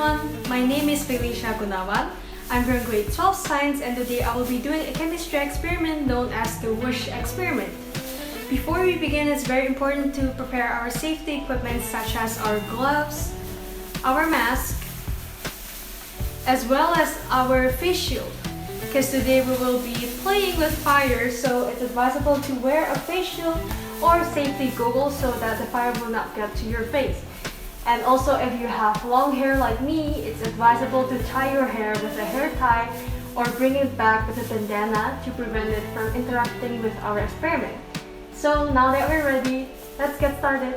everyone, my name is Feilicia Gunawan. I'm from grade 12 science and today I will be doing a chemistry experiment known as the Whoosh experiment. Before we begin, it's very important to prepare our safety equipment such as our gloves, our mask, as well as our face shield. Because today we will be playing with fire, so it's advisable to wear a face shield or safety goggles so that the fire will not get to your face. And also, if you have long hair like me, it's advisable to tie your hair with a hair tie or bring it back with a bandana to prevent it from interacting with our experiment. So now that we're ready, let's get started.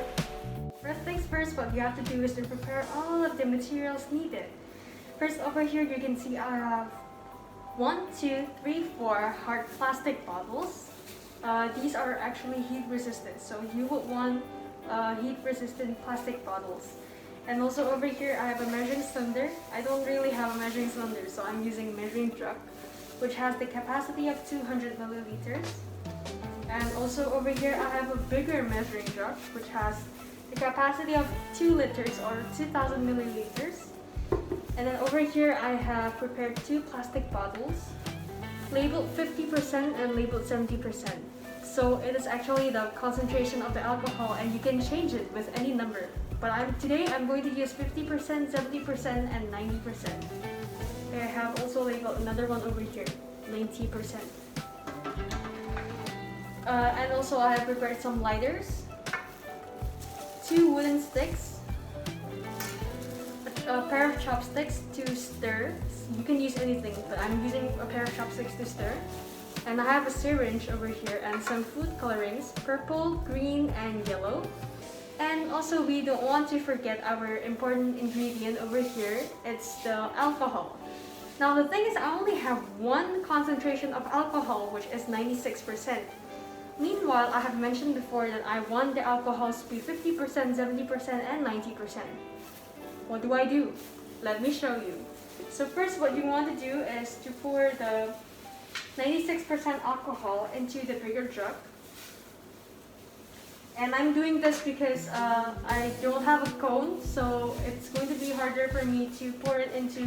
First things first, what you have to do is to prepare all of the materials needed. First, over here you can see I have 1, 2, 3, 4 hard plastic bottles. These are actually heat resistant, so you would want heat resistant plastic bottles. And also over here I have a measuring cylinder. I don't really have a measuring cylinder, so I'm using a measuring jug which has the capacity of 200 milliliters. And also over here I have a bigger measuring jug which has the capacity of 2 liters or 2000 milliliters. And then over here I have prepared 2 plastic bottles labeled 50% and labeled 70%. So it is actually the concentration of the alcohol and you can change it with any number. But today I'm going to use 50%, 70% and 90%. I have also labeled another one over here, 90%. And also I have prepared some lighters, 2 wooden sticks, a pair of chopsticks to stir. You can use anything, but I'm using a pair of chopsticks to stir. And I have a syringe over here and some food colorings, purple, green, and yellow. And also we don't want to forget our important ingredient over here. It's the alcohol. Now the thing is, I only have one concentration of alcohol, which is 96%. Meanwhile, I have mentioned before that I want the alcohols to be 50%, 70%, and 90%. What do? Let me show you. So first, what you want to do is to pour the 96% alcohol into the bigger jug. And I'm doing this because I don't have a cone, so it's going to be harder for me to pour it into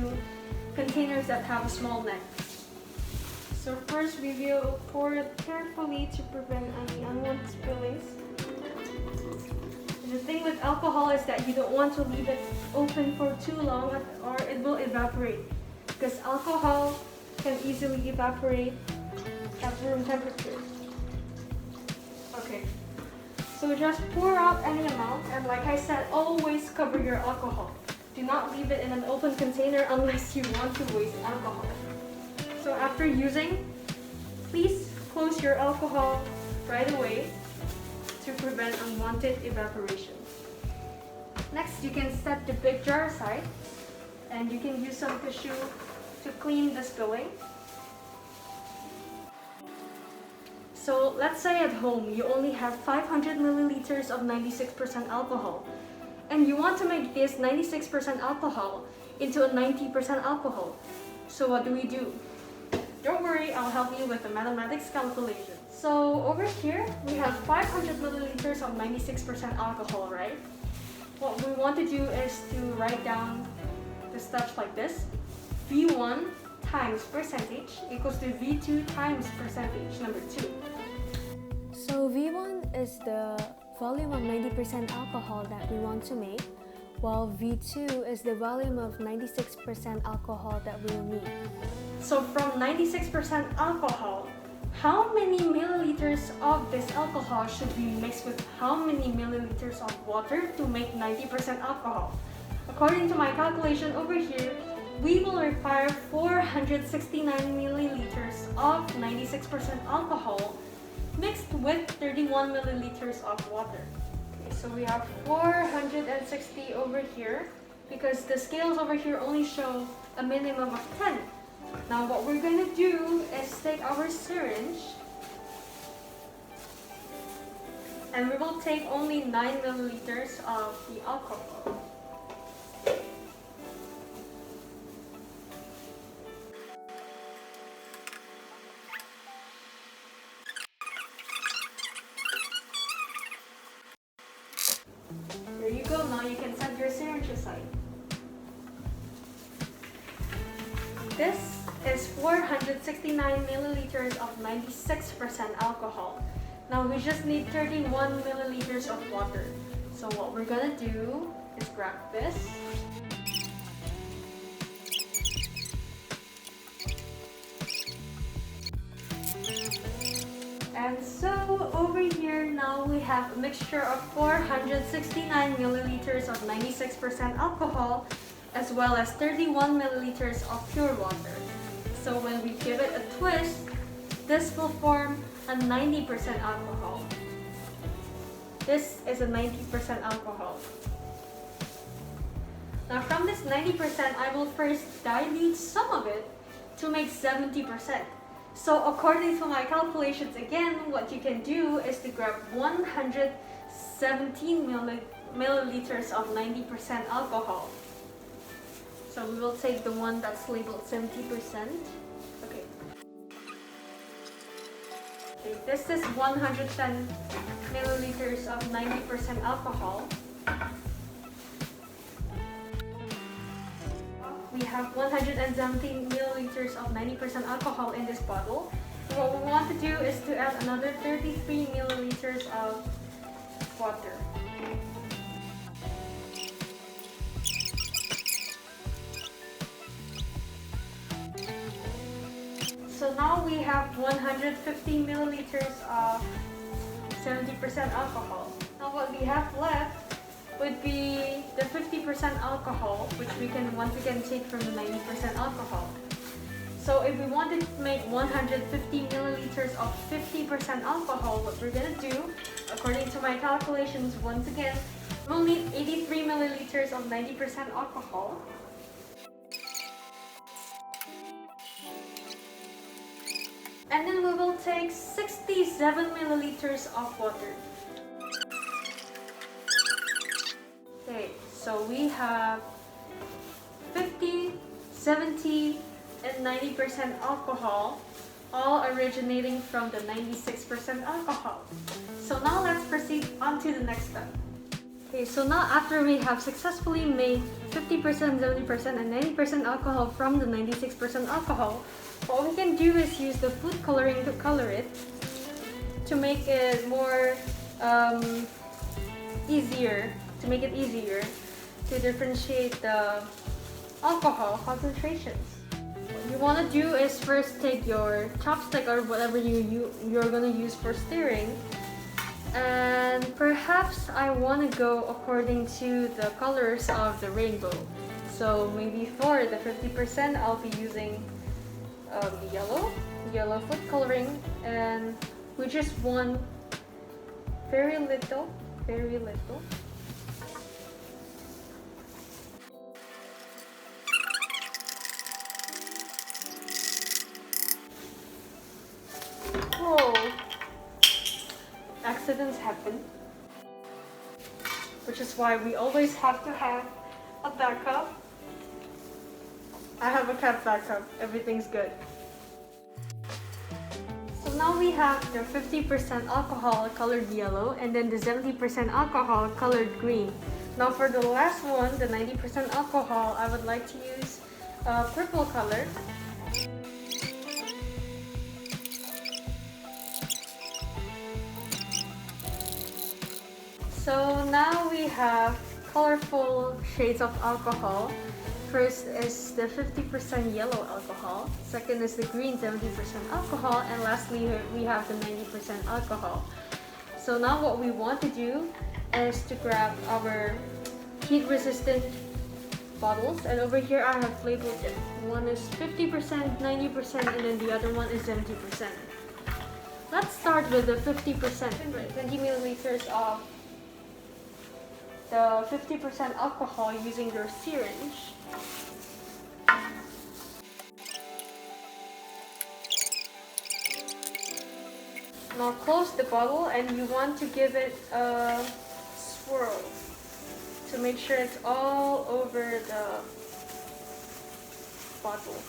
containers that have a small neck. So first we will pour it carefully to prevent any unwanted spillings. And the thing with alcohol is that you don't want to leave it open for too long or it will evaporate, because alcohol can easily evaporate at room temperature. Okay, so just pour out any amount, and like I said, always cover your alcohol. Do not leave it in an open container unless you want to waste alcohol. So after using, please close your alcohol right away to prevent unwanted evaporation. Next, you can set the big jar aside and you can use some tissue to clean the spilling. So let's say at home you only have 500 milliliters of 96% alcohol and you want to make this 96% alcohol into a 90% alcohol. So what do? Don't worry, I'll help you with the mathematics calculation. So over here we have 500 milliliters of 96% alcohol, right? What we want to do is to write down the steps like this. V1 times percentage equals to V2 times percentage number 2. So V1 is the volume of 90% alcohol that we want to make, while V2 is the volume of 96% alcohol that we will need. So from 96% alcohol, how many milliliters of this alcohol should be mixed with how many milliliters of water to make 90% alcohol? According to my calculation over here, we will require 469 milliliters of 96% alcohol mixed with 31 milliliters of water. Okay, so we have 460 over here because the scales over here only show a minimum of 10. Now what we're going to do is take our syringe and we will take only 9 milliliters of the alcohol. There you go, now you can set your syringe aside. this is 469 milliliters of 96% alcohol. Now we just need 31 milliliters of water. So what we're gonna do is grab this. And so over here now we have a mixture of 469 milliliters of 96% alcohol as well as 31 milliliters of pure water. So when we give it a twist, this will form a 90% alcohol. This is a 90% alcohol. Now from this 90%, I will first dilute some of it to make 70%. So according to my calculations again, what you can do is to grab 117 milliliters of 90% alcohol. So we will take the one that's labeled 70%. Okay. Okay, this is 110 milliliters of 90% alcohol. We have 117 milliliters of 90% alcohol in this bottle. So what we want to do is to add another 33 milliliters of water. So now we have 150 milliliters of 70% alcohol. Now what we have left would be the 50% alcohol, which we can once again take from the 90% alcohol. So if we wanted to make 150 milliliters of 50% alcohol, what we're gonna do, according to my calculations once again, we'll need 83 milliliters of 90% alcohol. And then we will take 67 milliliters of water. Okay, so we have 50, 70, and 90% alcohol, all originating from the 96% alcohol. So now let's proceed on to the next step. Okay, so now after we have successfully made 50%, 70%, and 90% alcohol from the 96% alcohol, what we can do is use the food coloring to color it to make it more easier to differentiate the alcohol concentrations. What you want to do is first take your chopstick or whatever you're going to use for stirring, and perhaps I want to go according to the colors of the rainbow. So maybe for the 50% I'll be using yellow food coloring, and we just want very little. Whoa! Accidents happen, which is why we always have to have a backup. I have a cat backup. Everything's good. So now we have the 50% alcohol colored yellow and then the 70% alcohol colored green. Now for the last one, the 90% alcohol, I would like to use purple color. So now we have colorful shades of alcohol. First is the 50% yellow alcohol, second is the green 70% alcohol, and lastly we have the 90% alcohol. So now what we want to do is to grab our heat resistant bottles, and over here I have labeled it. One is 50%, 90%, and then the other one is 70%. Let's start with the 50%, 20 milliliters of the 50% alcohol using your syringe. Now close the bottle and you want to give it a swirl to make sure it's all over the bottle.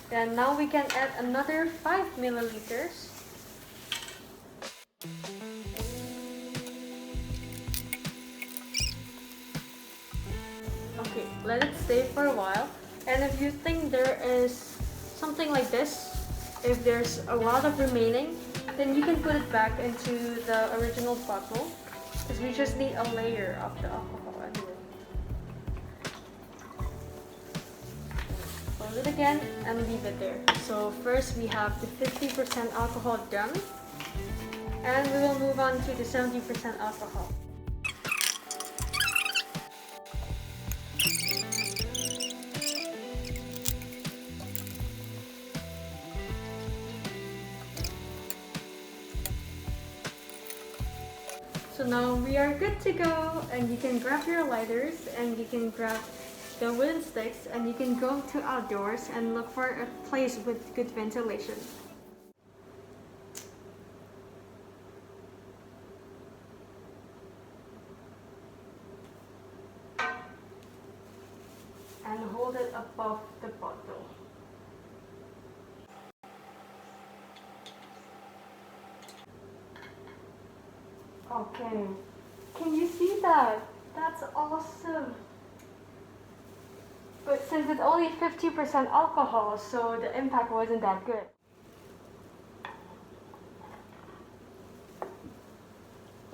Then now we can add another 5 milliliters. Okay, let it stay for a while. And if you think there is something like this, if there's a lot of remaining, then you can put it back into the original bottle, because we just need a layer of the alcohol anyway. Close it again and leave it there. So first we have the 50% alcohol done, and we will move on to the 70% alcohol. So now we are good to go, and you can grab your lighters and you can grab the wooden sticks and you can go to outdoors and look for a place with good ventilation. And hold it above the bottle. Okay, can you see that? That's awesome. But since it's only 50% alcohol, so the impact wasn't that good.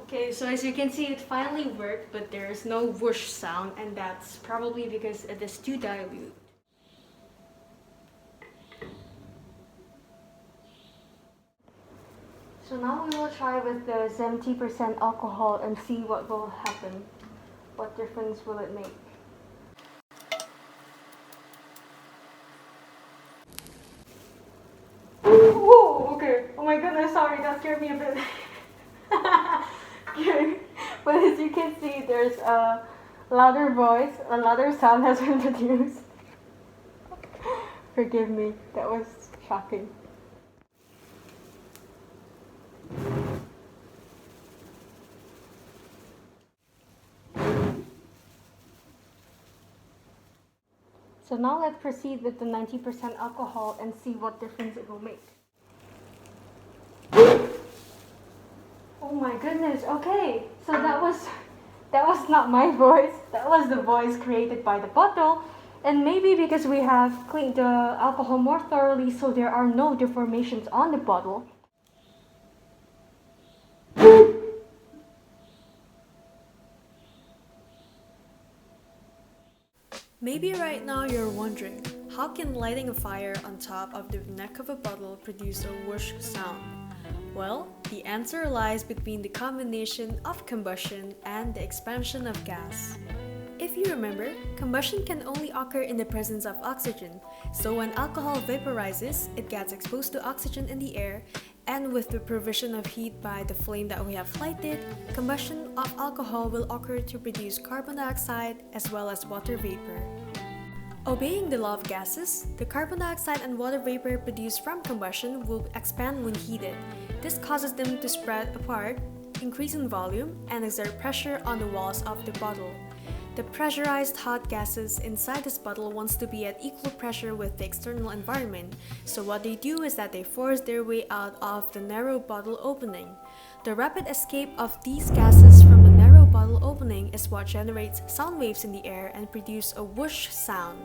Okay, so as you can see, it finally worked, but there's no whoosh sound, and that's probably because it is too dilute. So now we will try with the 70% alcohol and see what will happen. What difference will it make? Whoa, okay. Oh my goodness, sorry, that scared me a bit. Okay. But as you can see, there's a louder voice, a louder sound has been produced. Forgive me, that was shocking. So now let's proceed with the 90% alcohol and see what difference it will make. Oh my goodness, okay. So that was not my voice. That was the voice created by the bottle. And maybe because we have cleaned the alcohol more thoroughly, so there are no deformations on the bottle. Maybe right now you're wondering, how can lighting a fire on top of the neck of a bottle produce a whoosh sound? Well, the answer lies between the combination of combustion and the expansion of gas. If you remember, combustion can only occur in the presence of oxygen, so when alcohol vaporizes, it gets exposed to oxygen in the air, and with the provision of heat by the flame that we have lighted, combustion of alcohol will occur to produce carbon dioxide as well as water vapor. Obeying the law of gases, the carbon dioxide and water vapor produced from combustion will expand when heated. This causes them to spread apart, increase in volume, and exert pressure on the walls of the bottle. The pressurized hot gases inside this bottle wants to be at equal pressure with the external environment, so what they do is that they force their way out of the narrow bottle opening. The rapid escape of these gases from the narrow bottle opening is what generates sound waves in the air and produce a whoosh sound.